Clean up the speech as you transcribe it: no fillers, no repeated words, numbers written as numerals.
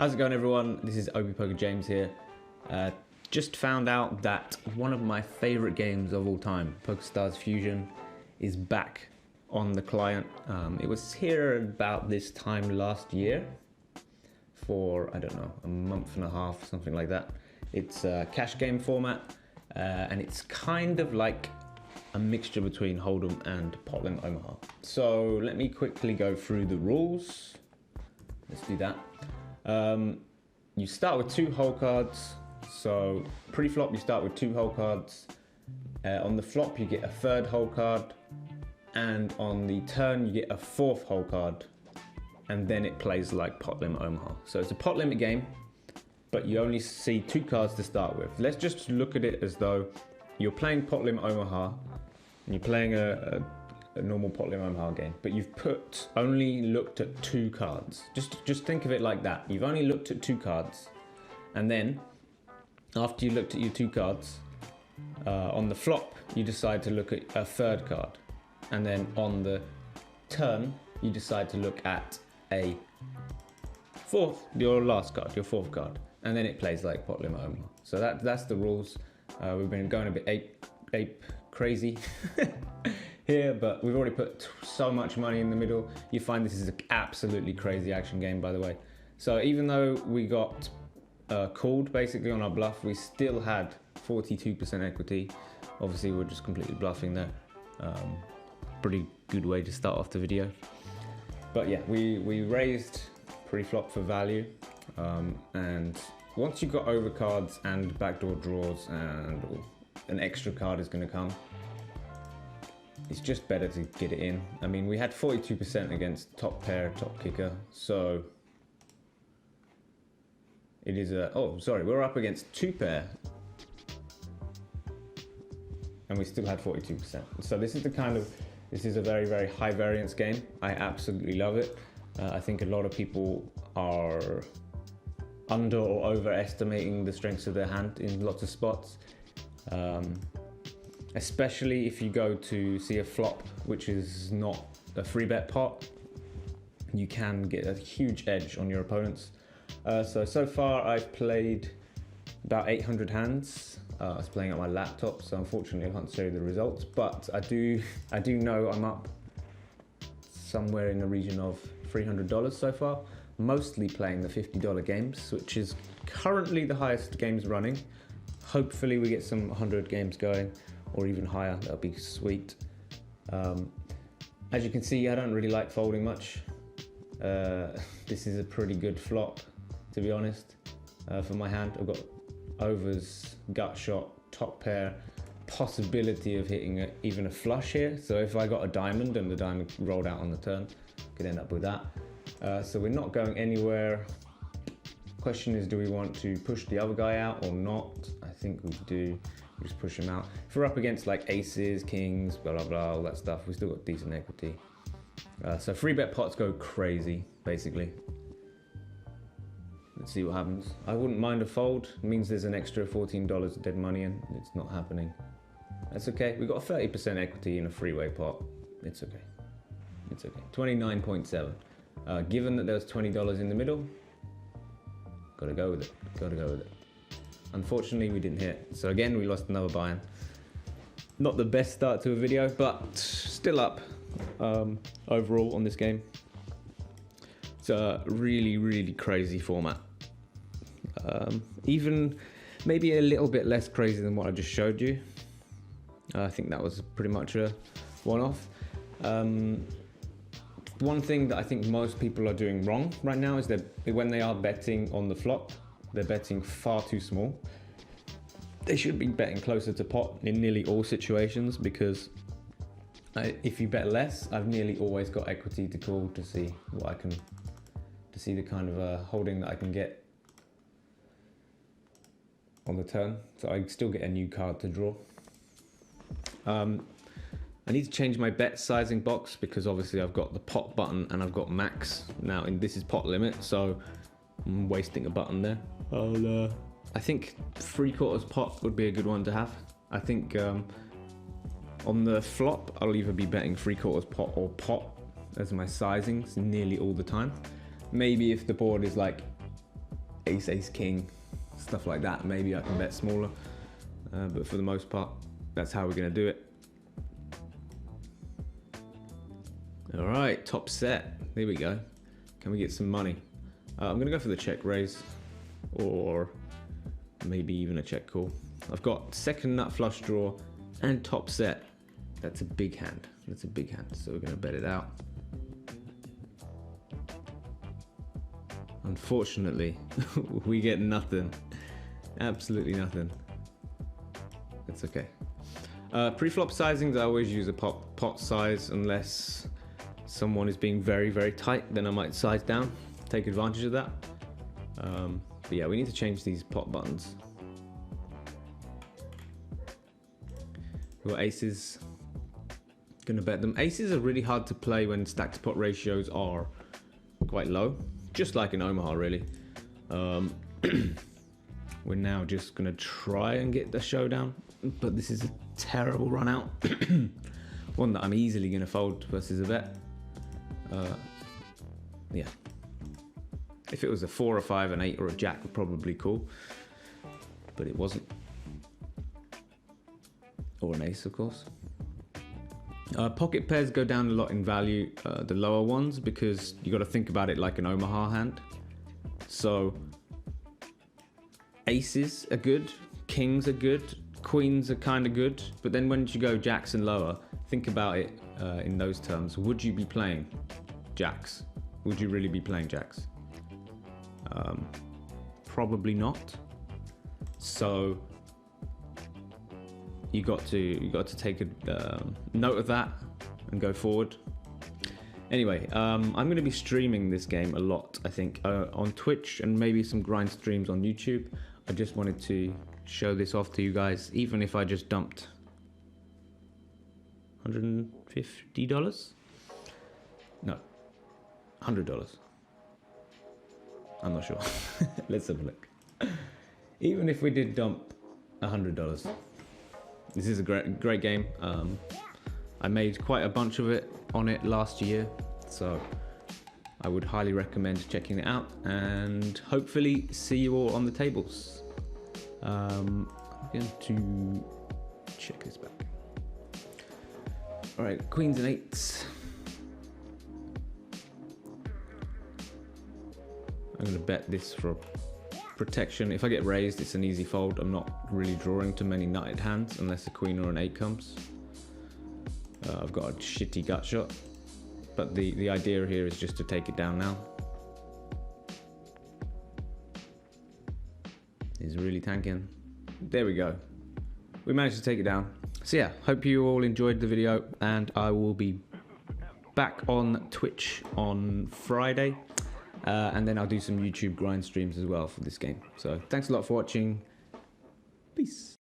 How's it going, everyone? This is op.poker James here. Just found out that one of my favorite games of all time, PokerStars Fusion, is back on the client. It was here about this time last year for, I don't know, a month and a half, something like that. It's a Cashgame format, and it's kind of like a mixture between Hold'em and pot limit Omaha. So let me quickly go through the rules. Let's do that. You start with 2 hole cards. So pre-flop you start with 2 hole cards. On the flop you get a 3rd hole card, and on the turn you get a 4th hole card, and then it plays like pot limit Omaha. So it's a pot limit game, but you only see 2 cards to start with. Let's just look at it as though you're playing pot limit Omaha and you're playing a normal pot limit Omaha game, but you've only looked at 2 cards. Just think of it like that. You've only looked at 2 cards, and then after you looked at your 2 cards, on the flop you decide to look at a 3rd card, and then on the turn you decide to look at a 4th, your last card, your 4th card, and then it plays like pot limit Omaha. So that's the rules. We've been going a bit ape crazy here, but we've already put so much money in the middle. You find this is an absolutely crazy action game, by the way. So even though we got called basically on our bluff, we still had 42% equity. Obviously we're just completely bluffing there. Pretty good way to start off the video. But yeah, we raised pre-flop for value, and once you've got overcards and backdoor draws and an extra card is going to come, it's just better to get it in. I mean, we had 42% against top pair, top kicker, so it is a, oh sorry, we're up against 2 pair and we still had 42%. So this is a very, very high variance game. I absolutely love it. I think a lot of people are under or overestimating the strengths of their hand in lots of spots. Especially if you go to see a flop, which is not a free bet pot, you can get a huge edge on your opponents. So far I've played about 800 hands. I was playing on my laptop, so unfortunately I can't show you the results, but I do know I'm up somewhere in the region of $300 so far, mostly playing the $50 games, which is currently the highest games running. Hopefully we get some 100 games going, or even higher. That'll be sweet. As you can see, I don't really like folding much. This is a pretty good flop, to be honest, for my hand. I've got overs, gut shot, top pair, possibility of hitting even a flush here. So if I got a diamond and the diamond rolled out on the turn, could end up with that. So we're not going anywhere. Question is, do we want to push the other guy out or not? I think we do. We just push him out. If we're up against like aces, kings, blah, blah, blah, all that stuff, we still got decent equity. So free bet pots go crazy, basically. Let's see what happens. I wouldn't mind a fold. It means there's an extra $14 of dead money in. It's not happening. That's okay. We got a 30% equity in a freeway pot. It's okay. It's okay. 29.7. Given that there's $20 in the middle, gotta go with it. Gotta go with it. Unfortunately, we didn't hit. So again, we lost another buy-in. Not the best start to a video, but still up overall on this game. It's a really, really crazy format. Even maybe a little bit less crazy than what I just showed you. I think that was pretty much a one-off. One thing that I think most people are doing wrong right now is that when they are betting on the flop, they're betting far too small. They should be betting closer to pot in nearly all situations, because if you bet less, I've nearly always got equity to call to see what I can, to see the kind of holding that I can get on the turn. So I still get a new card to draw. I need to change my bet sizing box, because obviously I've got the pot button and I've got max now, and this is pot limit, so I'm wasting a button there. I think 3/4 pot would be a good one to have. I think on the flop, I'll either be betting 3/4 pot or pot as my sizings nearly all the time. Maybe if the board is like ace, ace, king, stuff like that, maybe I can bet smaller. But for the most part, that's how we're gonna do it. All right, top set. Here we go. Can we get some money? I'm gonna go for the check raise, or maybe even a check call. I've got second nut flush draw and top set. That's a big hand. That's a big hand. So we're gonna bet it out. Unfortunately, we get nothing. Absolutely nothing. It's okay. Pre-flop sizings, I always use a pot size unless someone is being very, very tight, then I might size down, take advantage of that. But yeah, we need to change these pot buttons. We've got aces, gonna bet them. Aces are really hard to play when stack to pot ratios are quite low, just like in Omaha really. We're now just gonna try and get the showdown, but this is a terrible run out. One that I'm easily gonna fold versus a bet. Yeah. If it was a 4 or 5, an 8 or a jack would probably call, but it wasn't. Or an ace, of course. Pocket pairs go down a lot in value, the lower ones, because you got to think about it like an Omaha hand. So aces are good, kings are good, queens are kind of good, but then when you go jacks and lower, think about it in those terms. Would you be playing jacks? Would you really be playing jacks? Probably not. So you got to take a note of that and go forward. Anyway, I'm going to be streaming this game a lot, I think, on Twitch and maybe some grind streams on YouTube. I just wanted to show this off to you guys, even if I just dumped $150? No, $100. I'm not sure. Let's have a look. Even if we did dump $100, this is a great game. I made quite a bunch of it on it last year, so I would highly recommend checking it out, and hopefully see you all on the tables. I'm going to check this back. All right, queens and eights. I'm going to bet this for protection. If I get raised, it's an easy fold. I'm not really drawing too many nutted hands unless a queen or an 8 comes. I've got a shitty gut shot, but the idea here is just to take it down now. He's really tanking. There we go. We managed to take it down. So yeah, hope you all enjoyed the video, and I will be back on Twitch on Friday. And then I'll do some YouTube grind streams as well for this game. So thanks a lot for watching. Peace.